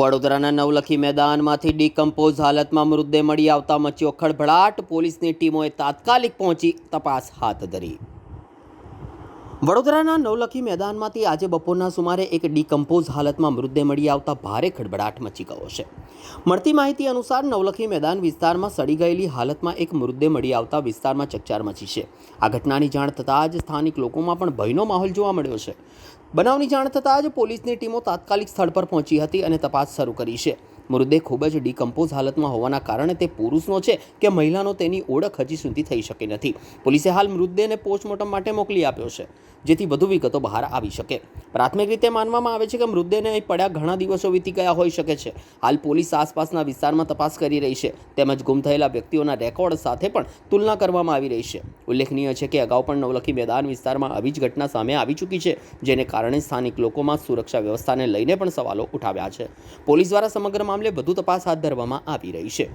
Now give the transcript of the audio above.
વડોદરાના નવલખી મેદાનમાંથી ડીકમ્પોઝ હાલતમાં મૃતદેહ મળી આવતા મચ્યો ખળભળાટ. પોલીસની ટીમોએ તાત્કાલિક પહોંચી તપાસ હાથ ધરી. વડોદરાના નવલખી મેદાનમાંથી આજે બપોરના સુમારે એક ડીકમ્પોઝ હાલતમાં મૃતદેહ મળી આવતા ભારે ખળભળાટ મચી ગયો છે. મળતી માહિતી અનુસાર નવલખી મેદાન વિસ્તારમાં સડી ગયેલી હાલતમાં એક મૃતદેહ મળી આવતા વિસ્તારમાં ચકચાર મચી છે. આ ઘટનાની જાણ થતાં જ સ્થાનિક લોકોમાં પણ ભયનો માહોલ જોવા મળ્યો છે. બનાવની જાણ થતાં જ પોલીસની ટીમો તાત્કાલિક સ્થળ પર પહોંચી હતી અને તપાસ શરૂ કરી છે. મૃતદેહ ખૂબ જ ડીકમ્પોઝ હાલતમાં હોવાના કારણે તે પુરુષનો છે કે મહિલાનો તેની ઓળખ હજી સુધી થઈ શકી નથી. પોલીસે હાલ મૃતદેહને પોસ્ટમોર્ટમ માટે મોકલી આપ્યો છે, જેથી વધુ વિગતો બહાર આવી શકે. પ્રાથમિક રીતે માનવામાં આવે છે કે મૃતદેહને અહીં પડ્યા ઘણા દિવસો વીતી ગયા હોઈ શકે છે. હાલ પોલીસ આસપાસના વિસ્તારમાં તપાસ કરી રહી છે, તેમજ ગુમ થયેલા વ્યક્તિઓના રેકોર્ડ સાથે પણ તુલના કરવામાં આવી રહી છે. ઉલ્લેખનીય છે કે અગાઉ પણ નવલખી મેદાન વિસ્તારમાં આવી જ ઘટના સામે આવી ચૂકી છે, જેને કારણે સ્થાનિક લોકોમાં સુરક્ષા વ્યવસ્થાને લઈને પણ સવાલો ઉઠાવ્યા છે. પોલીસ દ્વારા સમગ્ર મામલે વધુ તપાસ હાથ ધરવામાં આવી રહી છે.